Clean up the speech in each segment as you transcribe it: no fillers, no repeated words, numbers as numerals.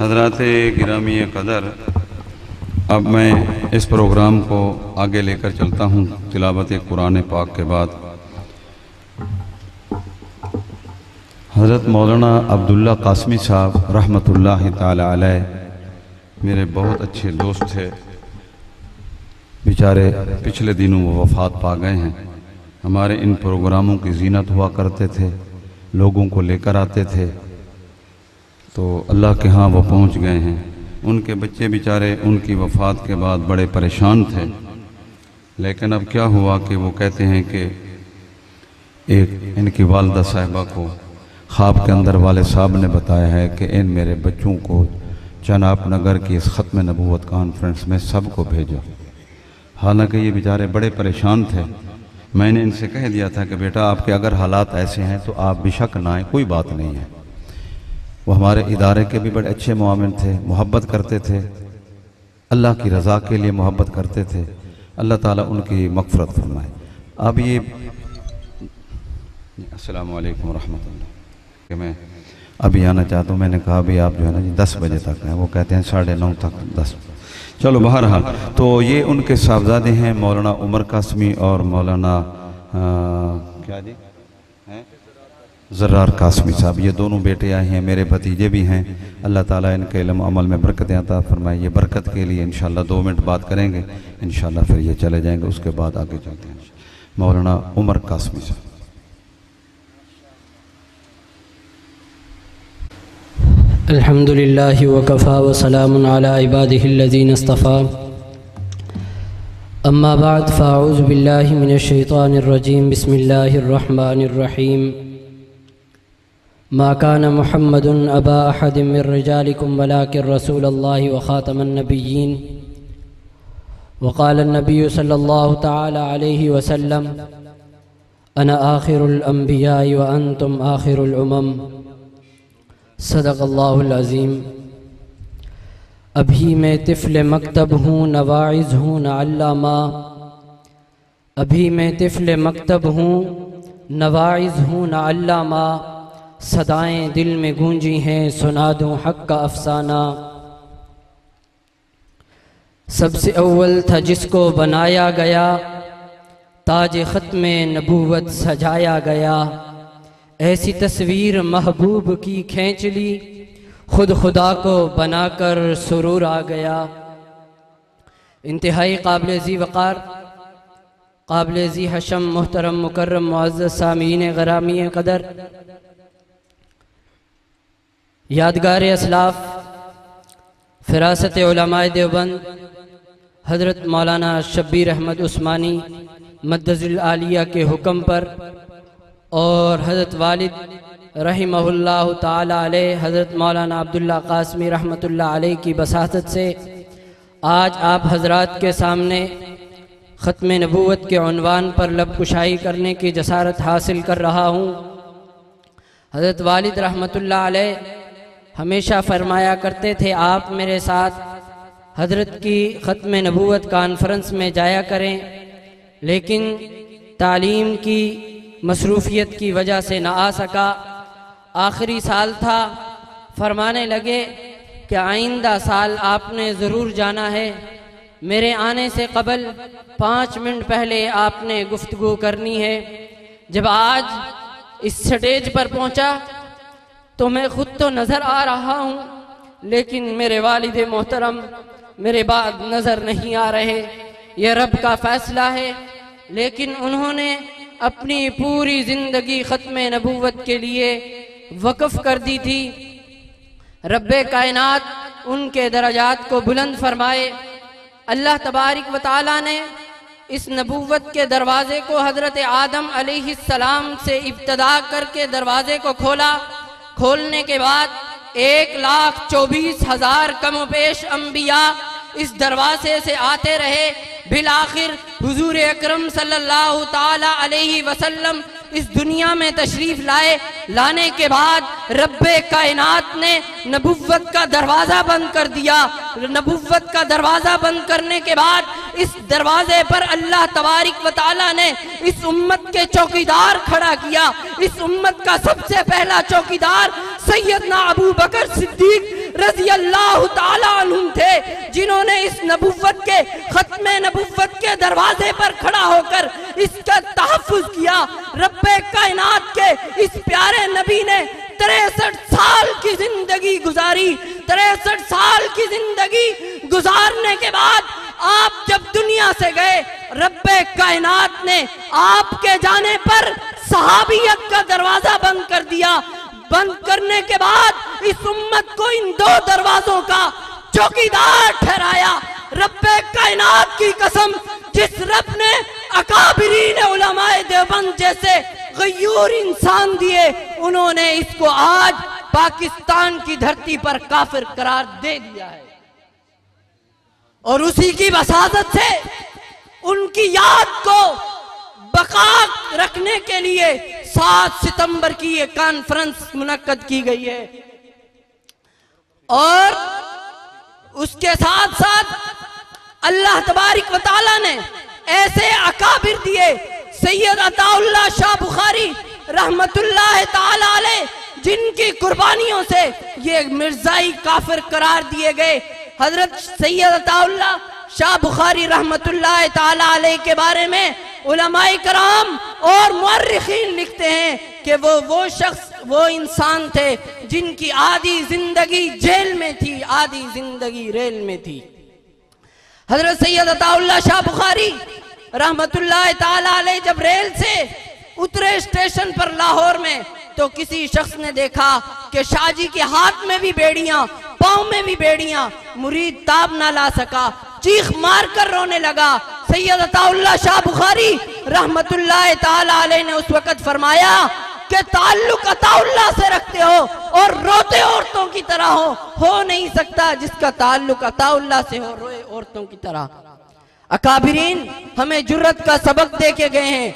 हज़रात गिरामी क़दर, अब मैं इस प्रोग्राम को आगे लेकर चलता हूँ। तिलावत कुरान पाक के बाद हज़रत मौलाना अब्दुल्ला कासमी साहब रहमतुल्लाह ताला अलैह मेरे बहुत अच्छे दोस्त थे। बेचारे पिछले दिनों वो वफ़ात पा गए हैं। हमारे इन प्रोग्रामों की ज़ीनत हुआ करते थे, लोगों को लेकर आते थे, तो अल्लाह के यहाँ वो पहुँच गए हैं। उनके बच्चे बेचारे उनकी वफ़ात के बाद बड़े परेशान थे, लेकिन अब क्या हुआ कि वो कहते हैं कि एक इनकी वालदा साहिबा को ख्वाब के अंदर वाले साहब ने बताया है कि इन मेरे बच्चों को चनाब नगर की इस ख़त्म नबूवत कॉन्फ्रेंस में सबको भेजो। हालांकि ये बेचारे बड़े परेशान थे। मैंने इनसे कह दिया था कि बेटा आपके अगर हालात ऐसे हैं तो आप बेशक ना आए, कोई बात नहीं है। वो हमारे इदारे के भी बड़े अच्छे मुआमिन थे, मोहब्बत करते थे, अल्लाह की रज़ा के लिए मोहब्बत करते थे। अल्लाह ताला उनकी मग़फ़िरत फरमाए। अब ये अस्सलामु अलैकुम रहमतुल्लाह कि मैं अभी आना चाहता हूँ। मैंने कहा अभी आप जो है ना जी 10 बजे तक हैं, वो कहते हैं 9:30 तक 10। चलो बहरहाल, तो ये उनके साहबजादे हैं मौलाना उमर कासमी और मौलाना क्या जी हैं ज़र्रार कासमी साहब। ये दोनों बेटे आए हैं, मेरे भतीजे भी हैं। अल्लाह ताला इनके इल्म अमल में बरकतें अता फरमाए। ये बरकत के लिए इंशाअल्लाह 2 मिनट बात करेंगे, इंशाअल्लाह फिर ये चले जाएंगे। उसके बाद आगे चलते हैं। मौलाना उमर कासमी साहब। अल्हम्दुलिल्लाहि वकफ़ा व सलामुन अला इबादिहिल्लज़ीना इस्तफ़ा। अम्मा बाद फ़अऊज़ु बिल्लाहि मिनश शैतानिर रजीम। बिस्मिल्लाहिर रहमानिर रहीम। मा कान मुहम्मदुन अबा अहदिम मिर रिजालिकुम वलाकिन रसूलल्लाहि व ख़ातमन नबिय्यीन। व क़ाला नबिय्यु सल्लल्लाहु तआला अलैहि वसल्लम अना आखिरुल अंबिया'i व अंतुम आखिरुल उमम। सदक़ल्लाहुल अज़ीम। अभी मैं तिफ़्ल मकतब हूँ, नवाइज़ हूँ, न अल्लामा। अभी मैं तिफ़्ल मकतब हूँ, नवाइज़ हूँ न अल्लामा, सदाएं दिल में गूंजी हैं, सुना दूँ हक़ का अफसाना। सबसे अव्वल था जिसको बनाया गया, ताज ख़त्मे नबूवत सजाया गया। ऐसी तस्वीर महबूब की खींच ली, खुद खुदा को बनाकर सुरूर आ गया। इंतहाई काबिल ज़ी वक़ार, काबिल ज़ी हशम, मुहतरम मुकर्रम मुअज़्ज़ज़ सामीन ग़रामी क़दर, यादगार असलाफ़ फ़िरासत उलमाए देवबंद हज़रत मौलाना शब्बीर अहमद उस्मानी मद्दज़ुल आलिया के हुक्म पर और हज़रत वालिद रहिमहुल्लाह ताला अलैह हज़रत मौलाना अब्दुल्ला क़ासमी रहमतुल्लाह अलैह की बसातत से आज आप हज़रात के सामने ख़त्म नबूवत के उन्वान पर लब कुशाई करने की जसारत हासिल कर रहा हूँ। हज़रत वालिद रहमतुल्लाह अलैह हमेशा फरमाया करते थे, आप मेरे साथ हज़रत की ख़त्म नबूवत कॉन्फ्रेंस में जाया करें, लेकिन तालीम की मसरूफ़ियत की वजह से ना आ सका। आखिरी साल था, फरमाने लगे कि आइंदा साल आपने ज़रूर जाना है। मेरे आने से कबल 5 मिनट पहले आपने गुफ्तगू करनी है। जब आज इस स्टेज पर पहुंचा तो मैं खुद तो नज़र आ रहा हूँ, लेकिन मेरे वालिद मोहतरम मेरे बाद नज़र नहीं आ रहे। यह रब का फ़ैसला है, लेकिन उन्होंने अपनी पूरी ज़िंदगी ख़त्म नबूवत के लिए वक़फ़ कर दी थी। रब्बे कायनात उनके दरजात को बुलंद फरमाए। अल्लाह तबारिक व तआला ने इस नबूवत के दरवाज़े को हज़रत आदम अलैहिस्सलाम से इब्तदा करके दरवाज़े को खोला। खोलने के बाद 1,24,000 कमोपेश अम्बिया इस दरवाजे से आते रहे। बिल आखिर हुजूर अकरम सल्लल्लाहु ताला अलैहि वसल्लम इस दुनिया में तशरीफ लाए। लाने के बाद रब्बे कायनात ने नबुव्वत का दरवाज़ा बंद कर दिया। नबुव्वत का दरवाज़ा बंद करने के बाद इस दरवाजे पर अल्लाह तबारिक व तआला ने इस उम्मत के चौकीदार खड़ा किया। इस उम्मत का सबसे पहला चौकीदार सैयदना अबू बकर सिद्दीक रज़ी अल्लाह ताला अन्हु थे, जिन्होंने इस नबुव्वत के ख़त्मे नबुव्वत के दरवाजे पर खड़ा होकर इसका तहफ़्फ़ुज़ किया। रब्बे कायनात के इस प्यारे नबी ने 63 साल की जिंदगी गुजारी। 63 साल की जिंदगी गुजारने के बाद आप जब दुनिया से गए, रब्बे कायनात ने आपके जाने पर सहाबियत का दरवाजा बंद कर दिया। बंद करने के बाद इस उम्मत को इन 2 दरवाजों का चौकीदार ठहराया। रब्बे कायनात की कसम, जिस रब ने अकाबिरीन उलमाए देवबंद जैसे गयूर इंसान दिए, उन्होंने इसको आज पाकिस्तान की धरती पर काफिर करार दे दिया है। और उसी की वसादत से उनकी याद को बका रखने के लिए 7 सितंबर की ये कॉन्फ्रेंस मुनक्कद की गई है। और उसके साथ साथ अल्लाह तबारिक व तआला ने ऐसे अकाबिर दिए, सैयद अताउल्लाह शाह बुखारी रहमतुल्लाह ताला अलैह, जिनकी कुर्बानियों से ये मिर्जाई काफिर करार दिए गए। हजरत सैयद अताउल्लाह शाह बुखारी रहमतुल्लाह ताला अलैह के बारे में उलमाए कराम और मुअर्रिखीन लिखते हैं कि वो शख्स, वो इंसान थे जिनकी आधी जिंदगी जेल में थी, आधी जिंदगी रेल में थी। हजरत सैयद अताउल्लाह शाह बुखारी रहमतुल्लाह ताला अलैह जब रेल से उतरे स्टेशन पर लाहौर में, तो किसी शख्स ने देखा कि शाहजी के हाथ में भी बेड़ियां, पाँव में भी बेड़ियां। मुरीद ताब ना ला सका, चीख मार कर रोने लगा। सैयद अताउल्लाह शाह बुखारी रहमतुल्लाह ताला अलैह ने उस वक़्त फरमाया कि ताल्लुक अताउल्लाह से रखते हो और रोते औरतों की तरह हो नहीं सकता जिसका ताल्लुक अताउल्लाह से हो रोए औरतों की तरह। अकाबिरीन हमें जुर्रत का सबक दे के गए हैं।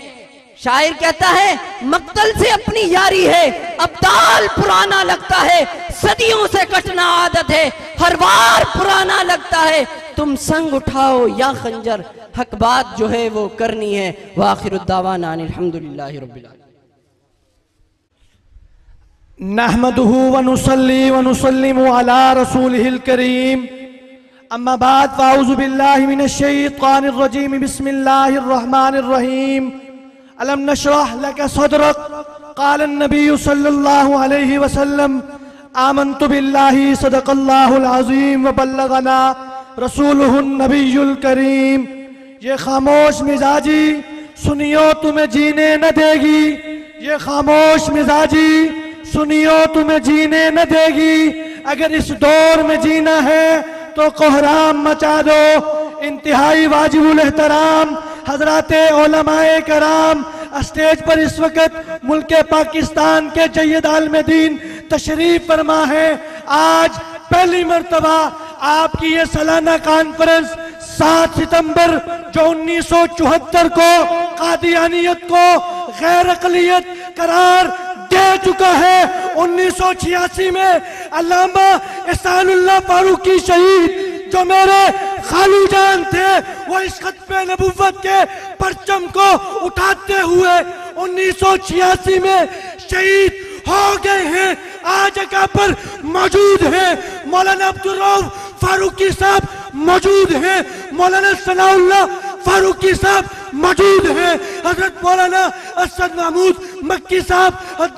शायर कहता है मक्तल से अपनी यारी है, अब्दाल पुराना लगता है, सदियों से कटना आदत है, हर बार पुराना लगता है, तुम संग उठाओ या खंजर, हक बात जो है वो करनी है। वाखिरुद्दावाना अल्हम्दुलिल्लाहि रब्बिल आलमीन। नहमदुहु व नुसल्ली व नुसल्लिमु अला रसूलिहिल करीम, अम्मा बाद फ़अऊज़ु बिल्लाहि मिनश शैतानिर रजीम, बिस्मिल्लाहिर रहमानिर रहीम। अलम नशरह लक सदरक, क़ाल अन्नबी सल्लल्लाहु अलैहि वसल्लम, आमन्तु बिल्लाहि सदक़ल्लाहुल अज़ीम व बल्लगना रसूलुहुन नबियुल करीम। ये खामोश मिजाजी सुनियो तुम्हें जीने न देगी, ये खामोश मिजाजी सुनियो तुम्हें जीने न देगी। अगर इस दौर में जीना है तो कोहराम मचा दो। इंतहाई वाजिबुल एहतराम हजराते उलमाए कराम, स्टेज पर इस वक्त मुल्क पाकिस्तान के जय्यद आलम-ए-दीन तशरीफ फरमा है। आज पहली मर्तबा आपकी ये सालाना कॉन्फ्रेंस 7 सितंबर जो 1974 को कादियानियत को गैर अक़लियत करार दे चुका है, 1986 में अल्लामा एहसानुल्लाह फारूकी शहीद जो मेरे खालू जान थे, वो इस खत्मे नबुव्वत के परचम को उठाते हुए 1986 में शहीद हो गए हैं। आज जगह पर मौजूद हैं मौलाना अब्दुल रऊफ फारूकी साहब मौजूद हैं, मौलाना सनाउल्लाह फारूकी साहब मौजूद हैं, हजरत मौलाना असद महमूद मक्की साहब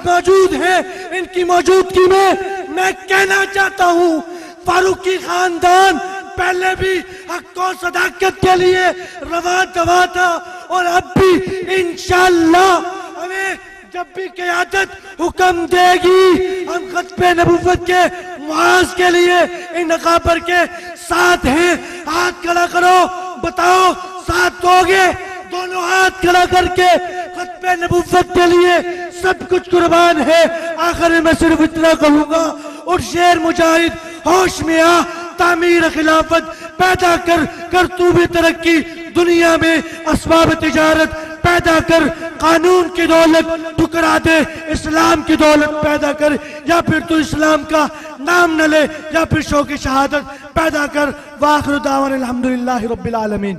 मौजूद हैं। इनकी मौजूदगी में मैं कहना चाहता हूँ, फारूकी खानदान पहले भी हक और सदाकत के लिए रवा दवा था और अब भी इंशाअल्लाह हमें जब भी क़यादत हुक्म देगी हम खत्मे नबुव्वत के मुआज के लिए इन अकाबर के साथ हैं। हाथ खड़ा करो, बताओ साथ दोगे? दोनों हाथ खड़ा करके खत्मे नबुव्वत के लिए सब कुछ कुर्बान है। आखिर में सिर्फ इतना कहूँगा, और शेर मुजाहिद होश में आ, तामीर खिलाफत पैदा कर तू भी तरक्की, दुनिया में असबाब तिजारत पैदा कर, कानून की दौलत ठुकरा दे, इस्लाम की दौलत पैदा कर, या फिर तू इस्लाम का नाम न ले या फिर शौक़ शहादत पैदा कर। वाखिर दावाना अल्हम्दुलिल्लाहि रब्बिल आलमीन।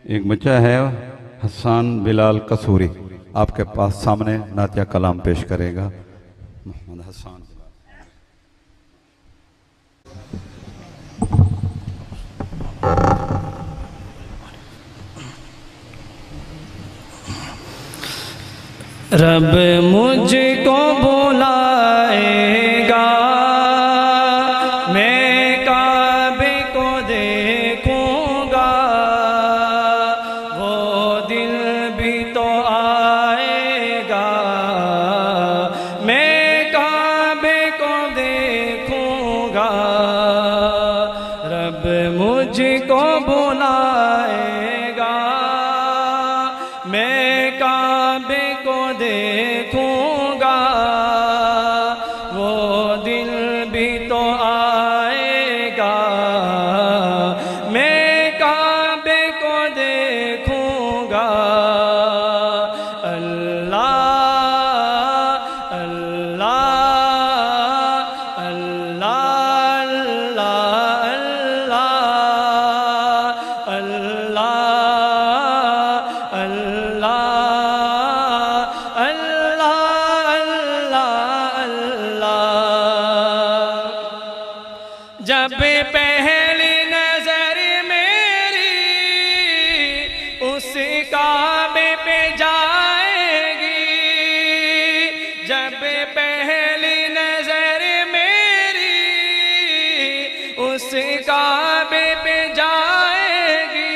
एक बच्चा है हसन बिलाल कसूरी, आपके पास सामने नातिया कलाम पेश करेगा। मोहम्मद हसन रब मुझको बुलाएगा, मैं काबे को देखूंगा, वो दिल भी तो आएगा, मैं काबे को देखूंगा। रब मुझको बुलाएगा, मैं काबे को देखूंगा, वो दिल भी तो आएगा, मैं काबे को देखूंगा। अल्लाह अल्लाह अल्लाह अल्लाह अल्लाह अल्लाह जब पहली नजर मेरी उस काबे पे जाएगी, जब पहली नजर मेरी उस काबे पे जाएगी,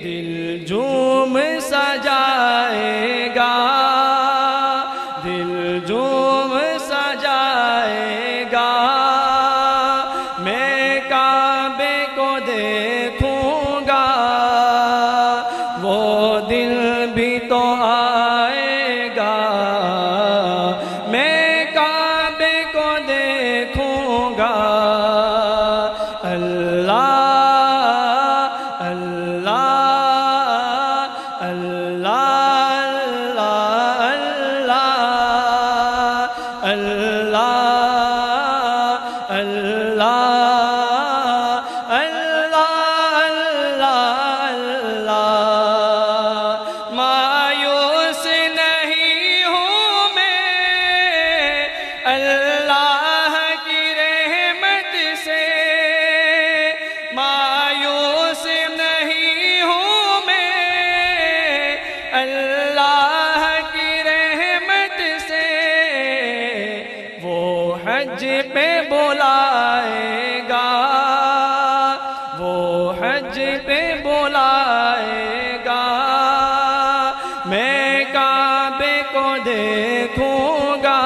दिल झूम सजाएगा, दिल झूम सजाएगा, मैं काबे को देखूंगा, वो दिल भी तो आएगा, मैं काबे को देखूंगा। अल्लाह अल्लाह पे बुलाएगा, वो हज पे बुलाएगा। मैं काबे को देखूंगा,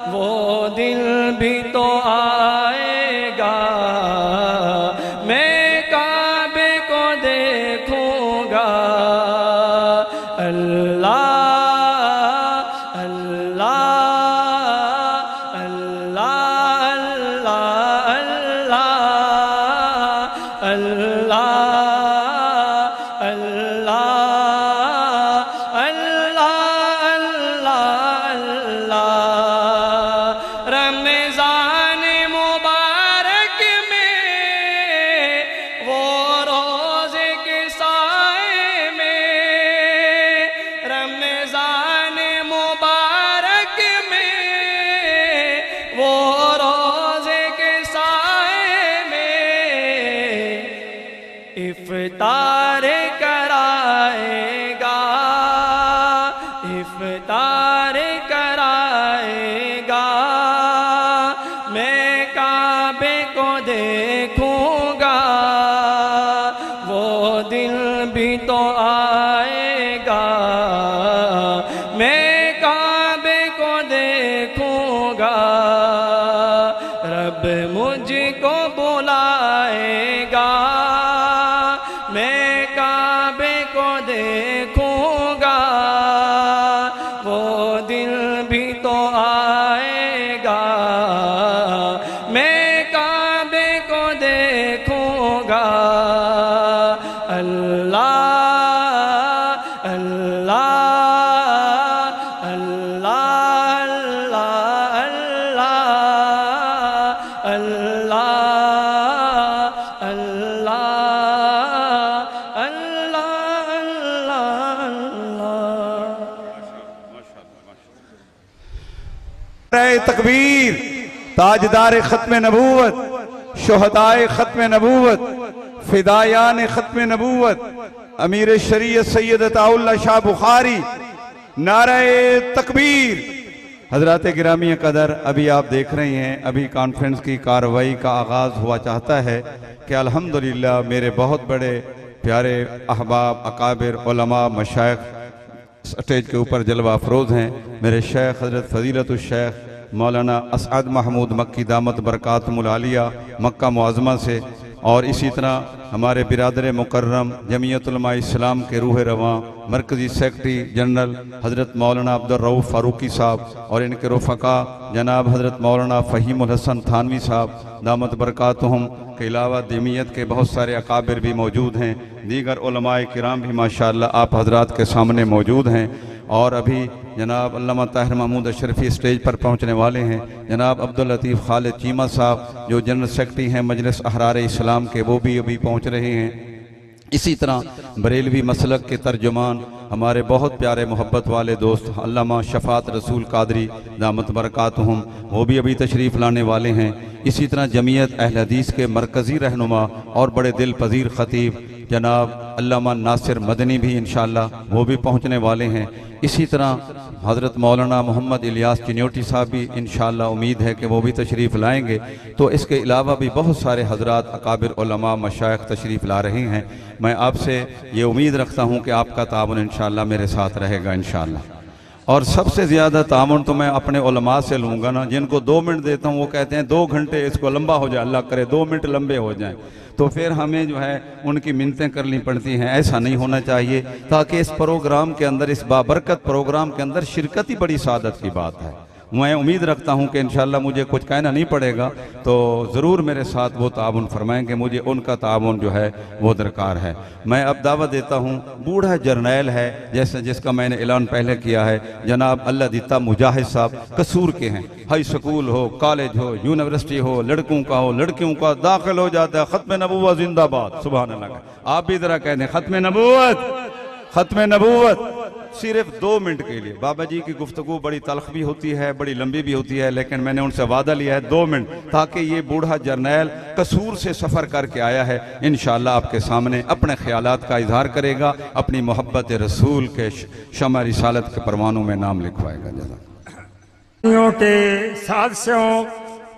वो दिल भी तो आएगा। मैं काबे को देखूंगा। अल्लाह इफ्तार कराएगा, इफ्तार कराएगा। मैं काबे को देखूंगा, वो दिल भी तो आएगा। मैं काबे को देखूंगा, रब मुझको बुलाएगा। मैं काबे को देखूंगा, वो दिल भी तो आएगा। मैं काबे को देखूंगा। अल्लाह अल्लाह अल्लाह अल्लाह अल्लाह अल्लाह तकबीर, ताजदार खत्म नबूवत, शुहदाए खत्म नबूवत, फिदायान खत्म नबूवत, अमीर शरीयत सैयद अताउल्लाह शाह बुखारी, नारे तकबीर। हजरात गिरामी कदर, अभी आप देख रहे हैं, अभी कॉन्फ्रेंस की कार्रवाई का आगाज़ हुआ चाहता है कि अल्हम्दुलिल्लाह मेरे बहुत बड़े प्यारे अहबाब, अकाबिर, उलमा, मशाइख स्टेज के ऊपर जलवा अफरोज़ हैं। मेरे शेख हज़रत फ़ज़ीलतुश शेख मौलाना असअद महमूद मक्की दामत बरकातुहुल आलिया मक्का मुआज़्ज़मा से, और इसी तरह हमारे बिरादर मुकर्रम जमीयत उलमा इस्लाम के रूह रवां मरकज़ी सेक्रेटरी जनरल हज़रत मौलाना अब्दुर रऊफ़ फ़ारूकी साहब और इनके रफ़क़ा जनाब हज़रत मौलाना फ़हीमुल हसन थानवी साहब दामत बरकातुहुम के अलावा जमीयत के बहुत सारे अकाबिर भी मौजूद हैं। दीगर उलमाए किराम भी माशाअल्लाह आप हज़रात के सामने मौजूद हैं। और अभी जनाब अल्लामा ताहिर महमूद अशरफी स्टेज पर पहुंचने वाले हैं। जनाब अब्दुल लतीफ़ खालिद चीमा साहब जो जनरल सेक्रेटरी हैं मजलिस अहरार इस्लाम के, वो भी अभी पहुंच रहे हैं। इसी तरह बरेलवी मसलक के तर्जुमान हमारे बहुत प्यारे मोहब्बत वाले दोस्त अल्लामा शफ़ात रसूल कादरी दामत बरकातुहुम, वो भी अभी तशरीफ़ लाने वाले हैं। इसी तरह जमीयत अहल हदीस के मरकज़ी रहनुमा और बड़े दिल पजीर ख़तीब जनाब अल्लामा नासिर मदनी भी इंशाअल्लाह वो भी पहुँचने वाले हैं। इसी तरह हज़रत मौलाना मोहम्मद इलियास चिन्योटी साहब भी इंशाअल्लाह उम्मीद है कि वो भी तशरीफ़ लाएंगे। तो इसके अलावा भी बहुत सारे हज़रात अकाबिर उलमा मशाइख तशरीफ़ ला रहे हैं। मैं आपसे ये उम्मीद रखता हूँ कि आपका ताउन इंशाअल्लाह मेरे साथ रहेगा इंशाअल्लाह। और सबसे ज़्यादा ताउन तो मैं अपने उलमा से लूँगा ना, जिनको 2 मिनट देता हूँ वो कहते हैं 2 घंटे इसको लंबा हो जाए, अल्लाह करे 2 मिनट लंबे हो जाएं, तो फिर हमें जो है उनकी मिन्नतें करनी पड़ती हैं। ऐसा नहीं होना चाहिए, ताकि इस प्रोग्राम के अंदर, इस बाबरकत प्रोग्राम के अंदर शिरकत ही बड़ी सादत की बात है। मैं उम्मीद रखता हूं कि इंशाअल्लाह मुझे कुछ कहना नहीं पड़ेगा, तो ज़रूर मेरे साथ वो ताउन फरमाएंगे। मुझे उनका ताउन जो है वो दरकार है। मैं अब दावत देता हूं, बूढ़ा जर्नैल है जैसे जिसका मैंने ऐलान पहले किया है, जनाब अल्लाह दिता मुजाहिद साहब कसूर के हैं। हाई स्कूल हो, कॉलेज हो, यूनिवर्सिटी हो, लड़कों का हो, लड़कियों का दाखिल हो जाता है। ख़त्म नबूवत जिंदाबाद, सुभान अल्लाह। आप भी ज़रा कहते हैं ख़त्म नबूवत, ख़त्म नबूवत। सिर्फ 2 मिनट के लिए। बाबा जी की गुफ्तगू बड़ी तल्ख भी होती है, बड़ी लंबी भी होती है, लेकिन मैंने उनसे वादा लिया है 2 मिनट, ताकि ये बूढ़ा जर्नैल कसूर से सफ़र करके आया है, इंशाअल्लाह आपके सामने अपने ख्यालात का इजहार करेगा, अपनी मोहब्बत रसूल के शमा रिसालत के परवानों में नाम लिखवाएगा। जज़ाक के साजिशों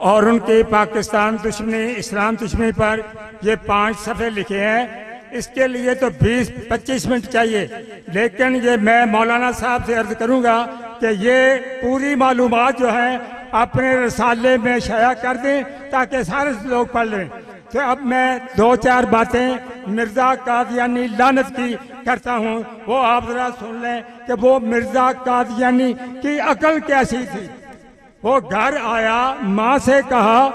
और उनके पाकिस्तान दुश्मनी, इस्लाम दुश्मनी पर ये 5 सफ़े लिखे हैं। इसके लिए तो 20-25 मिनट चाहिए, लेकिन ये मैं मौलाना साहब से अर्ज करूँगा कि ये पूरी मालूमात जो है अपने रसाले में शाया कर दें ताकि सारे लोग पढ़ लें। तो अब मैं 2-4 बातें मिर्ज़ा कादियानी लानत की करता हूँ, वो आप जरा सुन लें कि वो मिर्ज़ा कादियानी की अकल कैसी थी। वो घर आया, माँ से कहा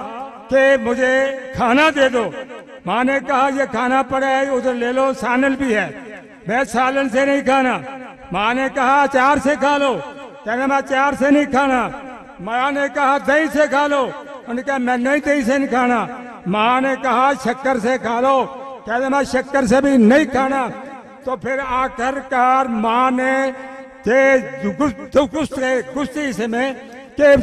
कि मुझे खाना दे दो। माँ ने कहा ये खाना पड़ा है, उधर ले लो, सालन भी है। मैं सालन से नहीं खाना। माँ ने कहा अचार से खा लो। कहना मैं अचार से नहीं खाना। माँ ने कहा दही से खा लो। उन्होंने कहा मैं नहीं दही से नहीं खाना। माँ ने कहा शक्कर से खा लो। कहते मैं शक्कर से भी नहीं खाना। तो फिर आखिरकार माँ ने कुश्ती से में कि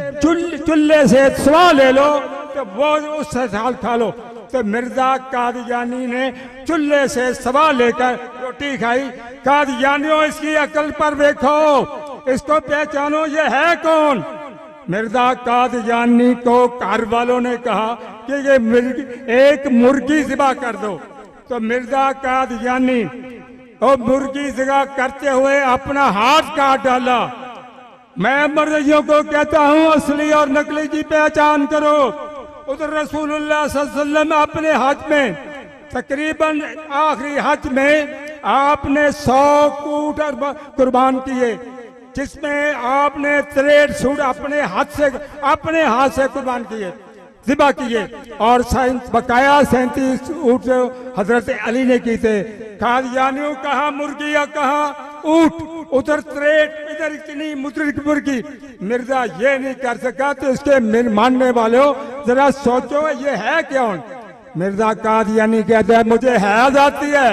चूल्हे से सवा ले लो तो वो उससे साल खा लो। तो मिर्ज़ा कादियानी ने चूल्हे से सवा लेकर रोटी खाई। कादियानियों इसकी अकल पर देखो, इसको पहचानो, ये है कौन। मिर्ज़ा कादियानी को घर वालों ने कहा कि ये एक मुर्गी ज़िबा कर दो। तो मिर्ज़ा कादियानी और मुर्गी ज़िबा करते हुए अपना हाथ काट डाला। मैं मर्जियों को कहता हूँ असली और नकली की पहचान करो। उधर रसूलुल्लाह सल्लल्लाहु अलैहि वसल्लम अपने हज में तकरीबन आखिरी हज में आपने 100 ऊँट कुर्बान किए, जिसमें आपने 63 सूट अपने हाथ से कुर्बान किए, ज़िबा किए, और बकाया 37 ऊँट हजरत अली ने की थे। कादियानियों कहा मुर्गी या कहा ऊँट, उधर 63, इधर इतनी मुर्गी। मिर्जा ये नहीं कर सका तो इसके मानने वालों जरा सोचो ये है कौन। मिर्जा कादियानी कहता है मुझे हैज आती है,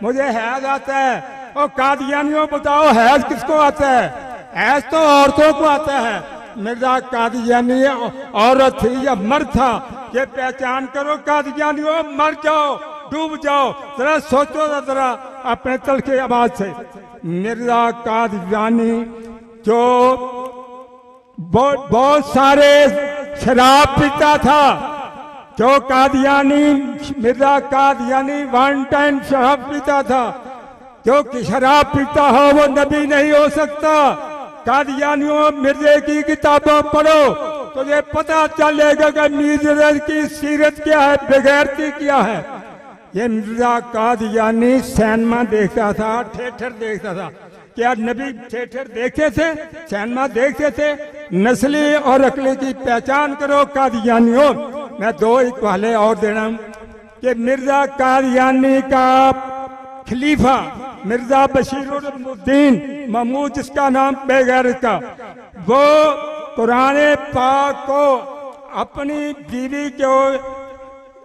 मुझे हैज आता है। और कादियानियों बताओ हैज किसको आता है। हैज तो औरतों को आता है। मिर्जा कादियानी औरत थी या मर्द था, ये पहचान करो। कादियानियों मर जाओ, डूब जाओ, जरा सोचो जरा अपने तल की आवाज से। मिर्जा कादियानी जो बहुत सारे शराब पीता था, जो कादियानी मिर्जा कादियानी 1 टाइम शराब पीता था। जो शराब पीता हो वो नबी नहीं हो सकता। कादियानियों मिर्जे की किताबें पढ़ो तो ये पता चलेगा कि मिर्जे की सीरत क्या है, बेगैरती क्या है। ये मिर्जा कादियानी सिनेमा देखता था, थिएटर देखता था। क्या नबी थिएटर देखते थे, सिनेमा देखते थे। नस्ली और अकली की पहचान करो कादियानियों। मैं 2 हवाले और देना कि मिर्जा कादियानी का खलीफा मिर्जा बशीरुद्दीन महमूद, जिसका नाम बेगैरत का, वो कुरान पाक को अपनी बीवी को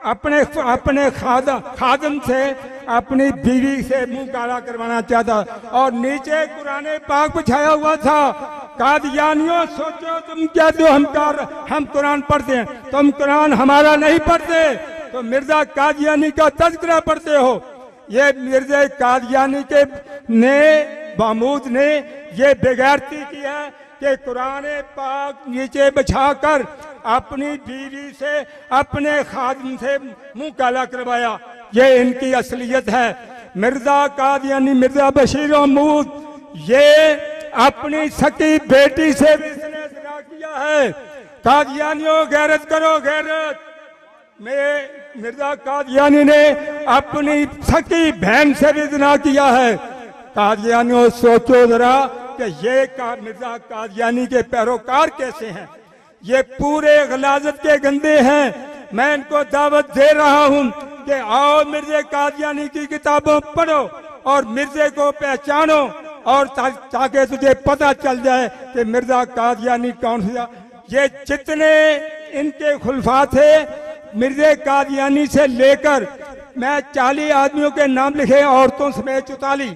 अपने खादम से, अपनी बीवी से मुंह काला करवाना चाहता और नीचे कुरान पाक बिछाया हुआ था। कादियानियों सोचो तुम कहते हो हम कुरान पढ़ते हैं, तुम कुरान हमारा नहीं पढ़ते, तो मिर्जा कादियानी का तज़किरा पढ़ते हो। ये मिर्जा कादियानी के महमूद ने ये बेगैरती की है कि कुरान पाक नीचे बिछाकर अपनी बीवी से, अपने खादिम से मुंह काला करवाया। ये इनकी असलियत है। मिर्जा कादियानी, मिर्जा बशीर महमूद, ये अपनी सकी बेटी से भी इसने ज़िना किया है। कादियानियों गैरत करो, गैरत। मिर्जा कादियानी ने अपनी सकी बहन से भी ज़िना किया है। कादियानियों सोचो जरा कि ये मिर्जा कादियानी के पैरोकार कैसे हैं। ये पूरे गलाजत के गंदे हैं। मैं इनको दावत दे रहा हूं कि आओ मिर्जे कादियानी की किताबों पढ़ो और मिर्जे को पहचानो, और ताकि तुझे पता चल जाए कि मिर्जा कादियानी कौन था। ये जितने इनके खुलफा थे मिर्जे कादियानी से लेकर, मैं 40 आदमियों के नाम लिखे, औरतों समेत 44,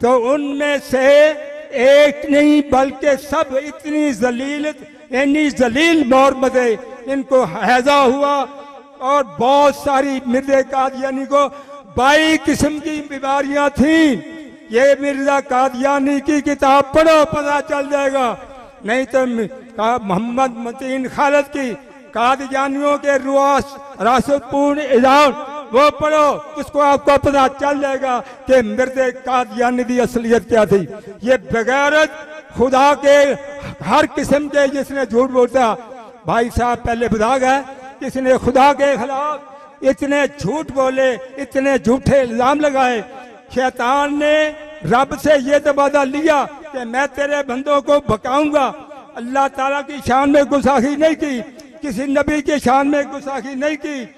तो उनमें से एक नहीं बल्कि सब इतनी जलील मौत बदे इनको हैजा हुआ। और बहुत सारी मिर्जे कादियानी को 22 किस्म की बीमारियां थी। ये मिर्जा कादियानी की किताब पढ़ो, पता चल जाएगा। नहीं तो मोहम्मद मतीन खालिद की कादियानियों के रुआस रासपूर्ण इजाम वो पढ़ो, उसको आपको पता चल जाएगा कि मिर्ज़े कादियानी की असलियत क्या थी। ये बगैरत खुदा के हर किस्म के जिसने झूठ बोलता, भाई साहब पहले बता गए, किसने खुदा के खिलाफ इतने झूठ बोले, इतने झूठे इल्जाम लगाए। शैतान ने रब से ये तो वादा लिया कि मैं तेरे बंदों को भकाऊंगा। अल्लाह ताला की शान में गुस्ताखी नहीं की, किसी नबी की शान में गुस्ताखी नहीं की,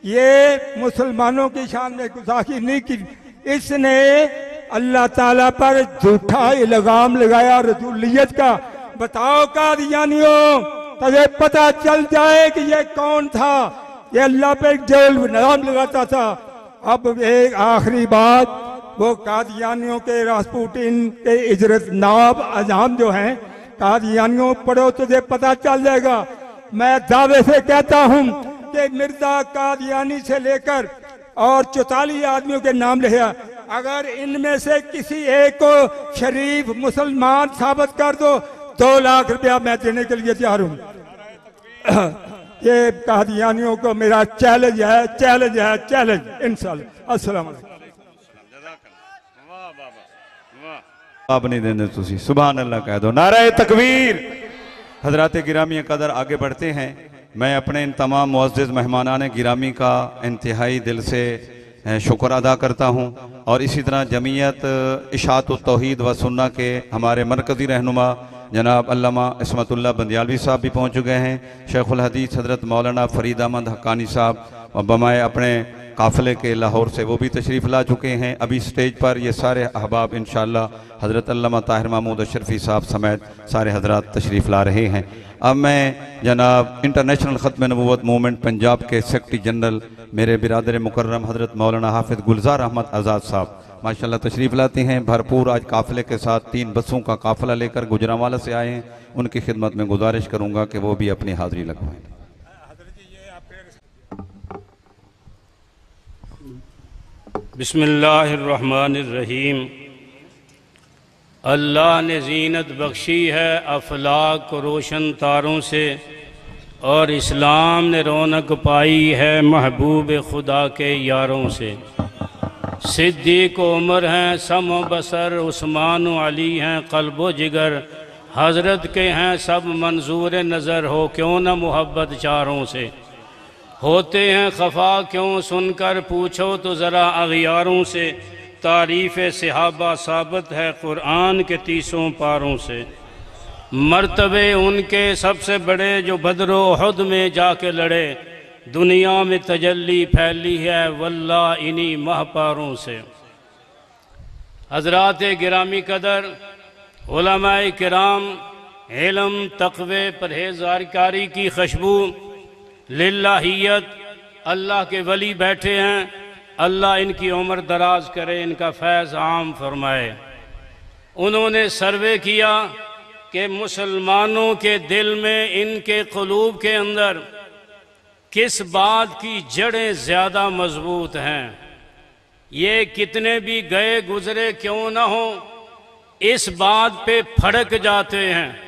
ये मुसलमानों की शान में गुस्ताखी नहीं की। इसने अल्लाह ताला पर झूठा इल्जाम लगाया रसूलियत का। बताओ कादियानियों, तुझे पता चल जाए कि ये कौन था। ये अल्लाह पे जो इल्जाम लगाता था। अब एक आखिरी बात, वो कादियानियों के रासपुटीन के इजरत नाब अजाम जो हैं, कादियानियों पढ़ो तुझे पता चल जाएगा। मैं दावे से कहता हूं कि मिर्जा कादियानी से लेकर और 44 आदमियों के नाम लिखा, अगर इनमें से किसी एक को शरीफ मुसलमान साबित कर दो, 2 लाख रुपया मैं देने के लिए तैयार हूं। ये कादियानियों को मेरा चैलेंज है, चैलेंज है, चैलेंज। इंशाअल्लाह। अस्सलाम वालेकुम। आप नहीं देने तुसी सुभान अल्लाह कह दो, नारे तकबीर। हजरात गिरामी कदर आगे बढ़ते हैं। मैं अपने इन तमाम मुअज़्ज़िज़ मेहमानान गिरामी का इंतहाई दिल से शुक्र अदा करता हूँ। और इसी तरह जमीयत इशाअत तौहीद व सुन्ना के हमारे मरकज़ी रहनुमा जनाब अल्लामा इस्मतुल्लाह बंदियालवी साहब भी पहुँच चुके हैं। शेखुल हदीस हज़रत मौलाना फ़रीद अहमद हक्कानी साहब और बमाए अपने काफ़िले के लाहौर से वो भी तशरीफ़ ला चुके हैं। अभी स्टेज पर ये सारे अहबाब इंशाअल्लाह हज़रत अल्लामा ताहिर महमूद अशरफ़ी साहब समेत सारे हजरात तशरीफ़ ला रहे हैं। अब मैं जनाब इंटरनेशनल ख़त्म नबूवत मूवमेंट पंजाब के सेक्रेटरी जनरल मेरे बिरादर मुकर्रम हज़रत मौलाना हाफिज़ गुलजार अहमद आज़ाद साहब माशाअल्लाह तशरीफ़ लाते हैं। भरपूर आज काफ़िले के साथ 3 बसों का काफ़िला लेकर गुजरांवाला से आए हैं। उनकी खिदमत में गुजारिश करूँगा कि वो भी अपनी हाज़िरी लगवाएँ। बिस्मिल्लाहिर्रहमानिर्रहीम। अल्लाह ने ज़ीनत बख्शी है अफलाक को रोशन तारों से, और इस्लाम ने रौनक पाई है महबूब खुदा के यारों से। सिद्दीक़ उमर हैं सम बसर, उस्मान व अली हैं क़ल्ब जिगर, हज़रत के हैं सब मंजूर नज़र, हो क्यों न मोहब्बत चारों से। होते हैं खफा क्यों सुनकर पूछो तो ज़रा अग़ियारों से, तारीफ़ सहाबा साबित है क़ुरआन के 30 पारों से। मर्तबे उनके सबसे बड़े जो बदर उहद में जाके लड़े, दुनिया में तजल्ली फैली है वल्लाह इन्हीं महपारों से। हज़रात गिरामी कदर, उलमाए किराम, इल्म तक़वे परहेज़गारी की खुशबू, लिल्लाहियत, अल्लाह के वली बैठे हैं। अल्लाह इनकी उम्र दराज करे, इनका फैज़ आम फरमाए। उन्होंने सर्वे किया कि मुसलमानों के दिल में, इनके क़ुलूब के अंदर किस बात की जड़ें ज़्यादा मजबूत हैं। ये कितने भी गए गुजरे क्यों ना हो, इस बात पे फड़क जाते हैं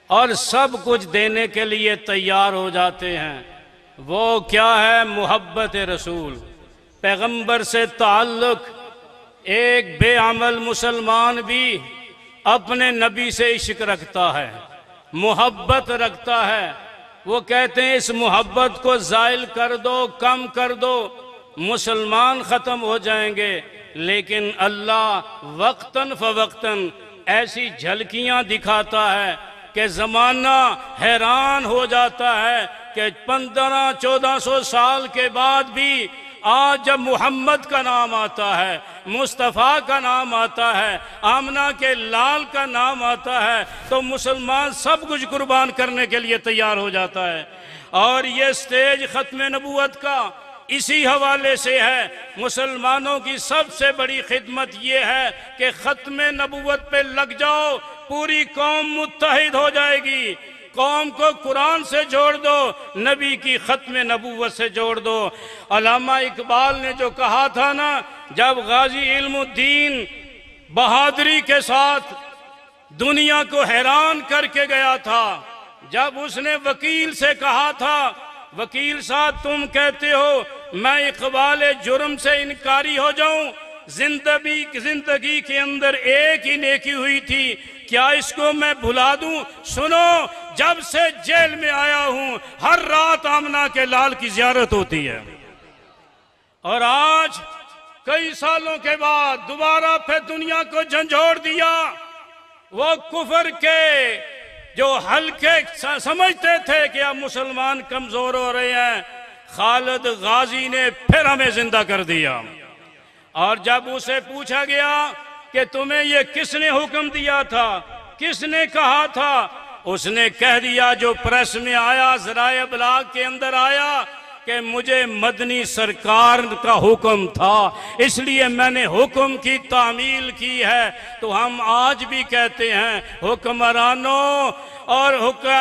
और सब कुछ देने के लिए तैयार हो जाते हैं। वो क्या है? मोहब्बत रसूल, पैगंबर से ताल्लुक़। एक बेअमल मुसलमान भी अपने नबी से इश्क रखता है, मोहब्बत रखता है। वो कहते हैं इस मोहब्बत को ज़ाइल कर दो, कम कर दो, मुसलमान ख़त्म हो जाएंगे। लेकिन अल्लाह वक्तन फ़वक्तन ऐसी झलकियाँ दिखाता है कि ज़माना हैरान हो जाता है कि 1500-1400 साल के बाद भी आज जब मोहम्मद का नाम आता है, मुस्तफ़ा का नाम आता है, आमना के लाल का नाम आता है, तो मुसलमान सब कुछ कुर्बान करने के लिए तैयार हो जाता है। और ये स्टेज ख़त्म नबूवत का इसी हवाले से है। मुसलमानों की सबसे बड़ी खिदमत ये है कि ख़त्म नबूवत पे लग जाओ, पूरी कौम मुत्तहिद हो जाएगी। कौम को कुरान से जोड़ दो, नबी की ख़त्म नबूवत से जोड़ दो। अल्लामा इकबाल ने जो कहा था ना, जब गाजी इल्मुद्दीन बहादुरी के साथ दुनिया को हैरान करके गया था जब उसने वकील से कहा था, वकील साहब तुम कहते हो मैं इकबाल जुर्म से इनकारी हो जाऊं, जिंदगी के अंदर एक ही नेकी हुई थी, क्या इसको मैं भुला दूं? सुनो, जब से जेल में आया हूं हर रात आमना के लाल की जियारत होती है। और आज कई सालों के बाद दोबारा फिर दुनिया को झंझोड़ दिया। वो कुफर के जो हल्के समझते थे कि अब मुसलमान कमजोर हो रहे हैं, खालिद गाजी ने फिर हमें जिंदा कर दिया। और जब उसे पूछा गया कि तुम्हें ये किसने हुक्म दिया था, किसने कहा था, उसने कह दिया जो प्रेस में आया, ज़राए इब्लाग के अंदर आया कि मुझे मदनी सरकार का हुक्म था, इसलिए मैंने हुक्म की तामील की है। तो हम आज भी कहते हैं हुक्मरानों और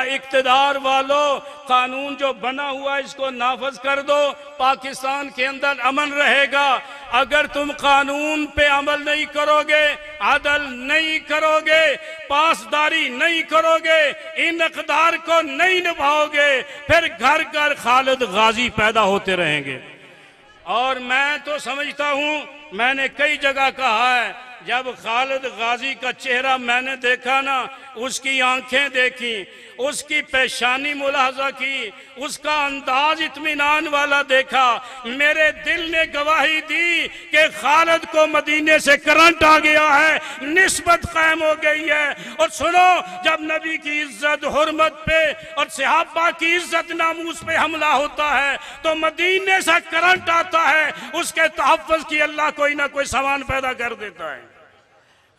इक़्तिदार वालों, कानून जो बना हुआ है इसको नाफज कर दो, पाकिस्तान के अंदर अमन रहेगा। अगर तुम कानून पे अमल नहीं करोगे, अदल नहीं करोगे, पासदारी नहीं करोगे, इन इक़्तिदार को नहीं निभाओगे, फिर घर घर खालिद गाजी पैदा होते रहेंगे। और मैं तो समझता हूं, मैंने कई जगह कहा है, जब खालिद गाजी का चेहरा मैंने देखा ना, उसकी आंखें देखी, उसकी पेशानी मुलाहजा की, उसका अंदाज इत्मीनान वाला देखा, मेरे दिल ने गवाही दी कि खालिद को मदीने से करंट आ गया है, निस्बत कायम हो गई है। और सुनो, जब नबी की इज्जत हुर्मत पे और सहाबा की इज्जत नामूस पे हमला होता है तो मदीने से करंट आता है, उसके तहफ़्फ़ुज़ की अल्लाह कोई ना कोई सामान पैदा कर देता है।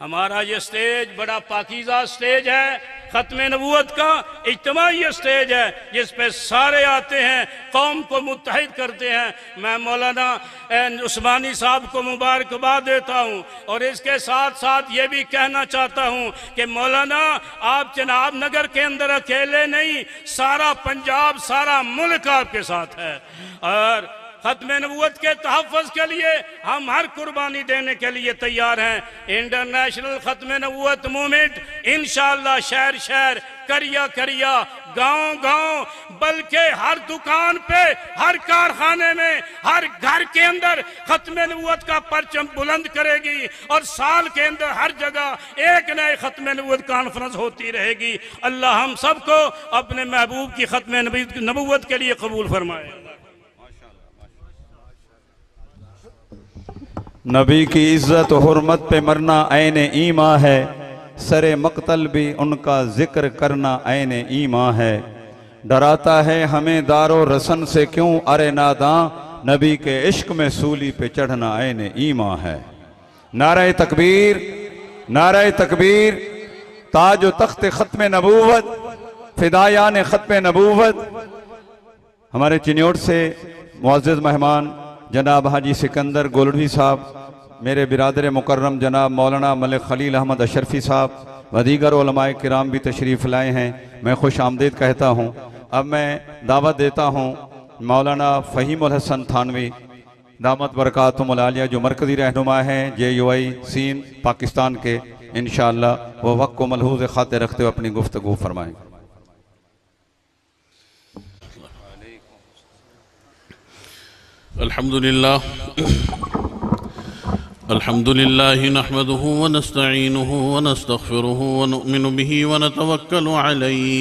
हमारा ये स्टेज बड़ा पाकीज़ा स्टेज है, ख़त्म नबूवत का इज्तिमाई स्टेज है, जिस पे सारे आते हैं, कौम को मुत्तहिद करते हैं। मैं मौलाना उस्मानी साहब को मुबारकबाद देता हूँ और इसके साथ साथ ये भी कहना चाहता हूँ कि मौलाना आप जनाब नगर के अंदर अकेले नहीं, सारा पंजाब, सारा मुल्क आपके साथ है। और खत्म नबूवत के तहफ़्फ़ुज़ के लिए हम हर कुर्बानी देने के लिए तैयार हैं। इंटरनेशनल खत्म नबूवत मूवमेंट इंशाअल्लाह शहर शहर, करिया करिया, गांव गांव, बल्कि हर दुकान पे, हर कारखाने में, हर घर के अंदर खत्म नबूवत का परचम बुलंद करेगी। और साल के अंदर हर जगह एक नए खत्म नबूवत कॉन्फ्रेंस होती रहेगी। अल्लाह हम सबको अपने महबूब की खत्म नबूवत के लिए कबूल फरमाए। नबी की इज्जत हुर्मत पे मरना ऐने ईमा है, सरे मक्तल भी उनका जिक्र करना ऐने ईमा है। डराता है हमें दारो रसन से क्यों अरे नादां, नबी के इश्क में सूली पे चढ़ना ऐने ईमा है। नारे तकबीर, नारे तकबीर, ताज व तख्त खत्म नबूवत, फिदायान खत्म नबूवत। हमारे चिन्योट से मुअज़्ज़िज़ मेहमान जनाब हाजी सिकंदर गोलड़ी साहब, मेरे बिरादर मुकर्रम जनाब मौलाना मलिक खलील अहमद अशरफी साहब व दीगर उलमाए किराम भी तशरीफ़ लाए हैं। मैं खुश आमदीद कहता हूँ। अब मैं दावत देता हूँ मौलाना फ़हीमुल हसन थानवी दामत बरकातुहुल आलिया, जो मरकज़ी रहनुमा हैं JUI सीन पाकिस्तान के, इंशाअल्लाह वो वक्त को मलहूज़ खातिर रखते हुए अपनी गुफ्तगू फरमाएँ। अल्हम्दुलिल्लाह अल्हम्दुलिल्लाह नहमदुहु व नस्तईनुहु व नस्तगफिरुहु व नुमिनु बिही व नतवक्कलु अलैहि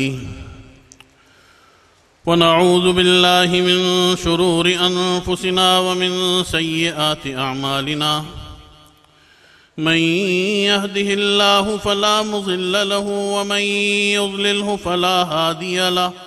व नऊज़ु बिल्लाहि मिन शुरूरि अनफुसिना व मिन सय्यिआति अअमालिना। मन यहदिहिल्लाहु फला मुज़िल्ल लहु व मन युज़लिल्हु फला हादिय लहु।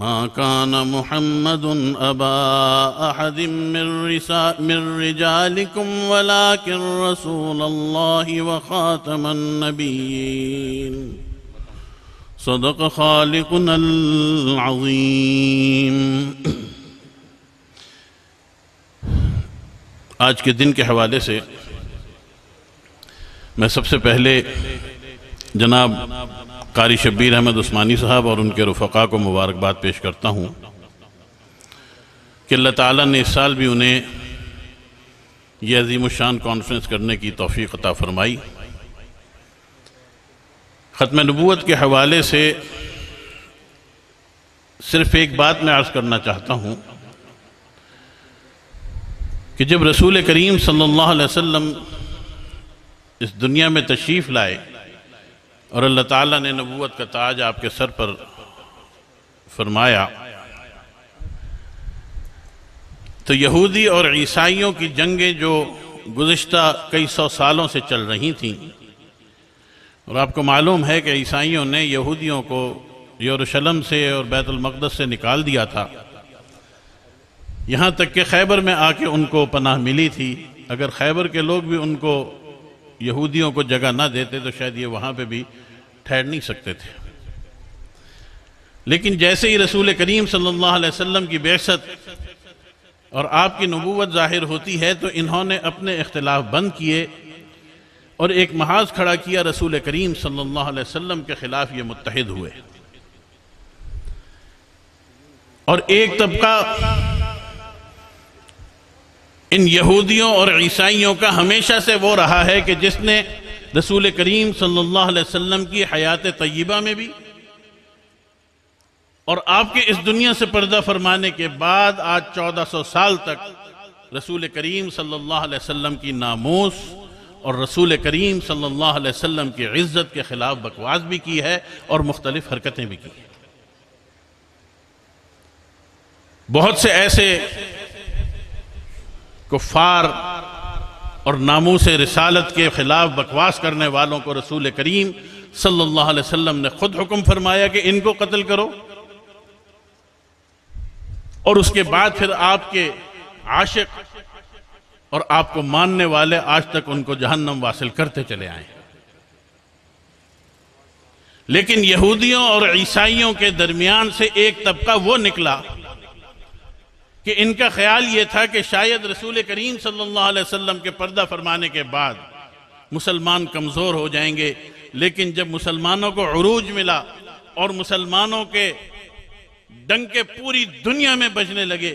मा कान मुहम्मदुन अबा अहदिम मिर रिजालिकुम वलाकिन रसूलल्लाहि व खातमन नबिय्यीन सदक़ खालिकुनल अज़ीम। आज के दिन के हवाले से मैं सबसे पहले जनाब कारी शब्बीर अहमद उस्मानी साहब और उनके रुफ़क़ा को मुबारकबाद पेश करता हूँ कि अल्लाह ताला ने इस साल भी उन्हें यह अज़ीमुश्शान कॉन्फ्रेंस करने की तौफ़ीक़ अता फ़रमाई। ख़त्म नबूवत के हवाले से सिर्फ़ एक बात मैं अर्ज़ करना चाहता हूँ कि जब रसूल करीम सल्लल्लाहु अलैहि वसल्लम इस दुनिया में तशरीफ़ लाए और अल्लाह ताला ने नबूवत का ताज आपके सर पर फरमाया, तो यहूदी और ईसाइयों की जंगें जो गुज़िश्ता कई सौ सालों से चल रही थीं, और आपको मालूम है कि ईसाइयों ने यहूदियों को यरूशलेम से और बैतुल मक़दस से निकाल दिया था, यहाँ तक कि खैबर में आके उनको पनाह मिली थी। अगर खैबर के लोग भी उनको यहूदियों को जगह ना देते तो शायद ये वहाँ पे भी ठहर नहीं सकते थे। लेकिन जैसे ही रसूल करीम सल्लल्लाहु अलैहि वसल्लम की बेअसत और आपकी नबूवत ज़ाहिर होती है तो इन्होंने अपने इख्तिलाफ बंद किए और एक महाज खड़ा किया, रसूल करीम सल्लल्लाहु अलैहि वसल्लम के ख़िलाफ़ ये मुत्तहिद हुए। और एक तबका इन यहूदियों और ईसाइयों का हमेशा से वो रहा है कि जिसने रसूल करीम सल्लल्लाहु अलैहि वसल्लम की हयात तय्यबा में भी और आपके इस दुनिया से पर्दा फरमाने के बाद आज 1400 साल तक रसूल करीम सल्लल्लाहु अलैहि वसल्लम की नामूस और रसूल करीम सल्लल्लाहु अलैहि वसल्लम की इज्जत के खिलाफ बकवास भी की है और मुख्तलिफ हरकतें भी की हैं। बहुत से ऐसे कुफ़ार और नामूस रिसालत के खिलाफ बकवास करने वालों को रसूल करीम सल्लल्लाहु अलैहि वसल्लम ने खुद हुक्म फरमाया कि इनको कत्ल करो, और उसके बाद फिर आपके आशिक और आपको मानने वाले आज तक उनको जहन्नम वासिल करते चले आए। लेकिन यहूदियों और ईसाइयों के दरमियान से एक तबका वो निकला कि इनका ख्याल ये था कि शायद रसूल करीम सल्लल्लाहु अलैहि वसल्लम के पर्दा फरमाने के बाद मुसलमान कमज़ोर हो जाएंगे। लेकिन जब मुसलमानों को उरूज मिला और मुसलमानों के डंके पूरी दुनिया में बजने लगे,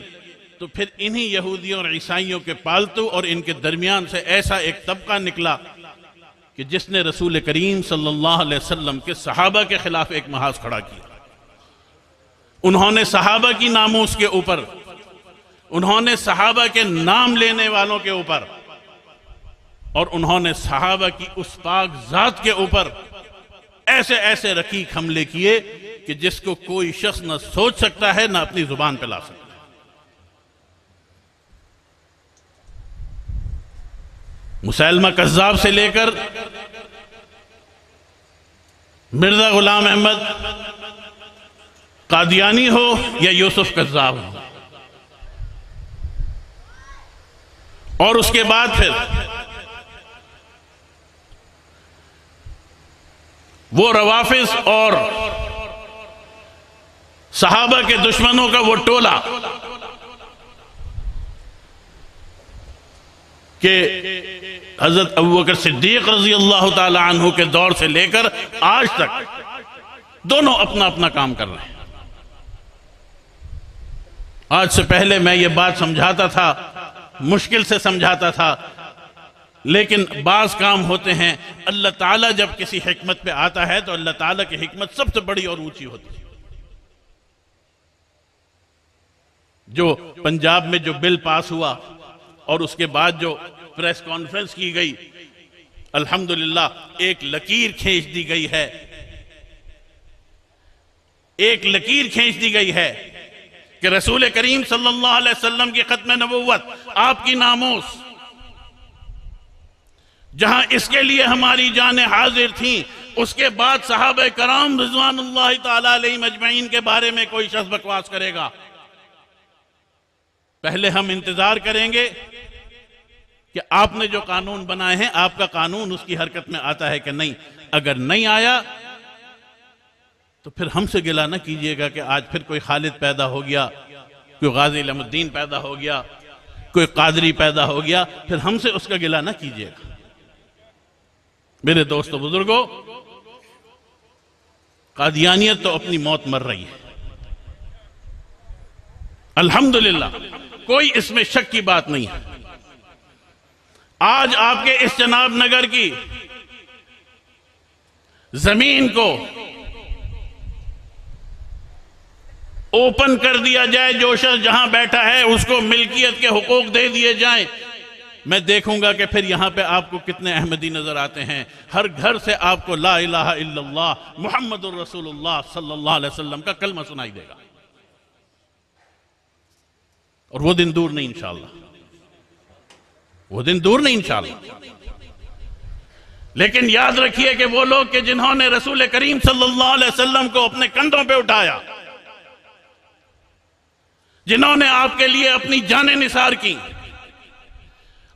तो फिर इन्हीं यहूदियों और ईसाइयों के पालतू और इनके दरमियान से ऐसा एक तबका निकला कि जिसने रसूल करीम सल्लल्लाहु अलैहि वसल्लम के सहाबा के खिलाफ एक महाज खड़ा किया। उन्होंने सहाबा की नामूस के ऊपर, उन्होंने सहाबा के नाम लेने वालों के ऊपर और उन्होंने सहाबा की उस पाक जात के ऊपर ऐसे ऐसे रकीक हमले किए कि जिसको कोई शख्स न सोच सकता है न अपनी जुबान पे ला सकता है। मुसैलमा कज़्ज़ाब से लेकर मिर्जा गुलाम अहमद कादियानी हो या यूसुफ कज़्ज़ाब हो, और उसके बाद फिर वो रवाफिज और सहाबा के दुश्मनों का वो टोला कि हजरत अबू बकर सिद्दीक रज़ी अल्लाह ताला अन्हु के दौर से लेकर आज तक दोनों अपना अपना काम कर रहे हैं। आज से पहले मैं ये बात समझाता था, मुश्किल से समझाता था, लेकिन बाज काम होते हैं। अल्लाह ताला जब किसी हिकमत पे आता है तो अल्लाह ताला की हिकमत सबसे बड़ी और ऊंची होती है। जो पंजाब में जो बिल पास हुआ और उसके बाद जो प्रेस कॉन्फ्रेंस की गई, अल्हम्दुलिल्लाह एक लकीर खींच दी गई है, एक लकीर खींच दी गई है कि रसूल करीम सल्लल्लाहु अलैहि वसल्लम की खत्म नबुव्वत, आपकी नामूस, जहां इसके लिए हमारी जानें हाजिर थीं, उसके बाद सहाबा कराम रिज़वानुल्लाह ताला अलैहिम अजमईन के बारे में कोई शख्स बकवास करेगा, पहले हम इंतजार करेंगे कि आपने जो कानून बनाए हैं, आपका कानून उसकी हरकत में आता है कि नहीं। अगर नहीं आया तो फिर हमसे गिला ना कीजिएगा कि आज फिर कोई खालिद पैदा हो गया, कोई गाजी इल्मुद्दीन पैदा हो गया, कोई कादरी पैदा हो गया, फिर हमसे उसका गिला ना कीजिएगा। मेरे दोस्तों बुजुर्गों, कादियानियत तो अपनी मौत मर रही है, अल्हम्दुलिल्लाह, कोई इसमें शक की बात नहीं है। आज आपके इस जनाब नगर की जमीन को ओपन कर दिया जाए, जो शख्स जहां बैठा है उसको मिल्कियत के हुकूक दे दिए जाएं, मैं देखूंगा कि फिर यहां पे आपको कितने अहमदी नजर आते हैं। हर घर से आपको ला इलाहा इल्लल्लाह मुहम्मदुर रसूलुल्लाह सल्लल्लाहु अलैहि वसल्लम का कलमा सुनाई देगा, और वो दिन दूर नहीं इंशाअल्लाह, वो दिन दूर नहीं इंशाअल्लाह। लेकिन याद रखिए कि वो लोग कि जिन्होंने रसूल करीम सल्लल्लाहु अलैहि वसल्लम को अपने कंधों पे उठाया, जिन्होंने आपके लिए अपनी जानें निसार की,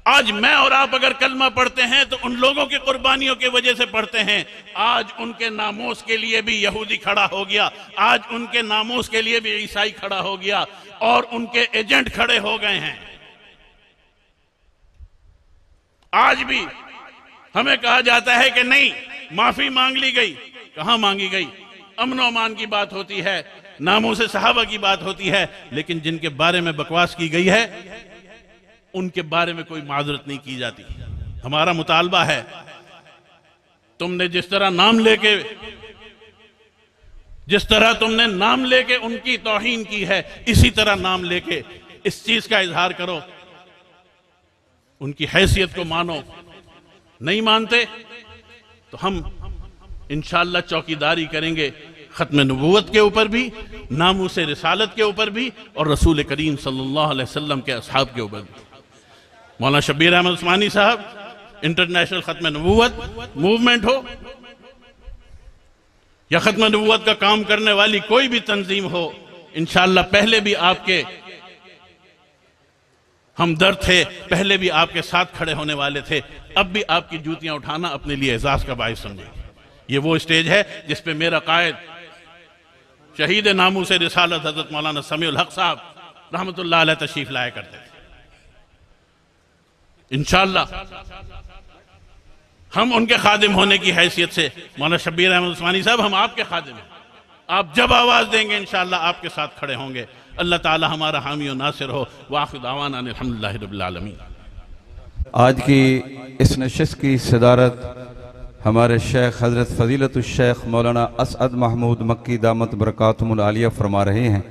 आज मैं और आप अगर कलमा पढ़ते हैं तो उन लोगों की कुर्बानियों की वजह से पढ़ते हैं। आज उनके नामूस के लिए भी यहूदी खड़ा हो गया, आज उनके नामूस के लिए भी ईसाई खड़ा हो गया, और उनके एजेंट खड़े हो गए हैं। आज भी हमें कहा जाता है कि नहीं, माफी मांग ली गई, कहां मांगी गई? अमन अमान की बात होती है, नामूस सहाबा की बात होती है, लेकिन जिनके बारे में बकवास की गई है उनके बारे में कोई माजरत नहीं की जाती। हमारा मुतालबा है, तुमने जिस तरह नाम लेके उनकी तौहीन की है, इसी तरह नाम लेके इस चीज का इजहार करो, उनकी हैसियत को मानो। नहीं मानते तो हम इंशाअल्लाह चौकीदारी करेंगे खत्म नबूवत के ऊपर भी, नामूस रिसालत के ऊपर भी, और रसूल करीम सल्लल्लाहु अलैहि वसल्लम के असहाब के ऊपर भी। मौलाना शब्बीर अहमद उस्मानी साहब, इंटरनेशनल खत्म नबूवत मूवमेंट हो या खत्म नबूवत का काम करने वाली कोई भी तंजीम हो, इंशाअल्लाह पहले भी आपके हमदर्द थे, पहले भी आपके साथ खड़े होने वाले थे, अब भी आपकी जूतियां उठाना अपने लिए एजाज का बाइस समझेंगे। ये वो स्टेज है जिस पे मेरा कायद शहीद नामूस रिसालत हजरत मौलाना समीउल हक साहब रहमतुल्लाह अलैह तशरीफ लाया करते थे। इंशाअल्लाह हम उनके खादिम होने की हैसियत से, मौलाना शब्बीर अहमद उस्मानी साहब, हम आपके खादिम हैं, आप जब आवाज देंगे इंशाअल्लाह आपके साथ खड़े होंगे। अल्लाह ताला हमारा हामी और नासिर हो। वाखिर दावाना अल्हम्दुलिल्लाहि रब्बिल आलमीन। आज की इस नशिस्त की सदारत हमारे शेख हज़रत फ़ज़ीलतुश्शेख मौलाना असअद महमूद मक्की दामत बरकातुहुल आलिया फरमा रहे हैं।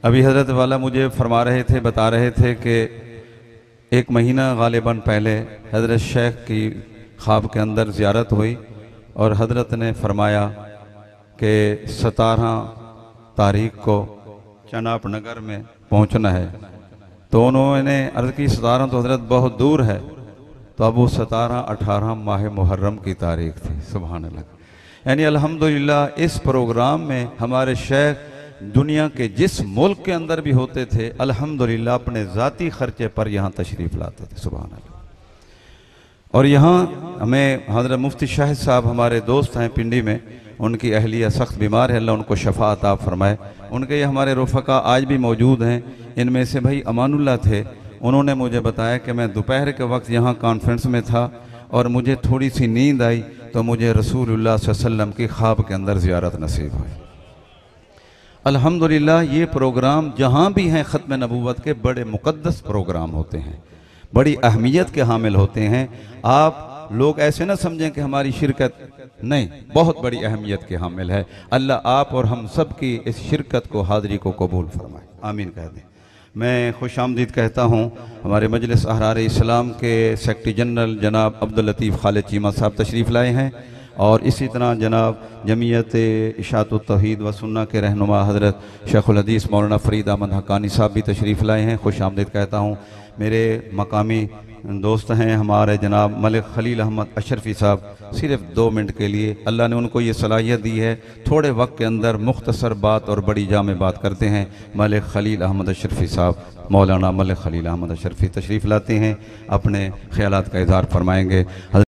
अभी हज़रत वाला मुझे फरमा रहे थे, बता रहे थे कि 1 महीना गालिबन पहले हज़रत शेख की ख्वाब के अंदर ज़ियारत हुई और हज़रत ने फरमाया कि 17 तारीख को चनाब नगर में पहुंचना है। तो उन्होंने अर्ज़ की 17 तो हज़रत बहुत दूर है, तो अब वो 17-18 माह मुहर्रम की तारीख थी। सुभान अल्लाह। यानी अल्हम्दुलिल्लाह इस प्रोग्राम में हमारे शेख दुनिया के जिस मुल्क के अंदर भी होते थे, अल्हम्दुलिल्लाह अपने ज़ाती ख़र्चे पर यहाँ तशरीफ़ लाते थे। सुभान अल्लाह। और यहाँ हमें हज़रत मुफ्ती शाहिद साहब हमारे दोस्त हैं पिंडी में, उनकी अहलिया सख्त बीमार है, अल्लाह उनको शफा अता फरमाए। उनके ये हमारे रुफ़का आज भी मौजूद हैं। इनमें से भाई अमानुल्लाह थे, उन्होंने मुझे बताया कि मैं दोपहर के वक्त यहाँ कॉन्फ्रेंस में था और मुझे थोड़ी सी नींद आई, तो मुझे रसूलुल्लाह सल्लल्लाहु अलैहि वसल्लम की ख्वाब के अंदर ज़ियारत नसीब हुई। अल्हम्दुलिल्लाह ये प्रोग्राम जहाँ भी हैं ख़त्म नबूवत के बड़े मुक़द्दस प्रोग्राम होते हैं, बड़ी अहमियत के हामिल होते हैं। आप लोग ऐसे ना समझें कि हमारी शिरकत नहीं, बहुत बड़ी अहमियत के हामिल है। अल्लाह आप और हम सब की इस शिरकत को, हाज़री को कबूल फरमाए, आमीन कह दें। मैं खुश आमदीद कहता हूँ हमारे मजलिस अहरार इस्लाम के सेक्रेटरी जनरल जनाब अब्दुल लतीफ़ खालिद चीमा साहब तशरीफ़ लाए हैं। और इसी तरह जनाब जमीयत इशाअत तौहीद व सुन्ना के रहनुमा हज़रत शेखुल हदीस मौलाना फरीद अहमद हक्कानी साहब भी तशरीफ़ लाए हैं। खुश आमदीद कहता हूँ। मेरे मकामी दोस्त हैं हमारे जनाब मलिक खलील अहमद अशरफ़ी साहब, सिर्फ़ 2 मिनट के लिए अल्लाह ने उनको ये सलाहियत दी है, थोड़े वक्त के अंदर मुख्तसर बात और बड़ी जामे बात करते हैं। मलिक खलील अहमद अशरफ़ी साहब, मौलाना मलिक खलील अहमद अशरफ़ी तशरीफ़ लाते हैं, अपने ख्यालात का इज़हार फरमाएँगे।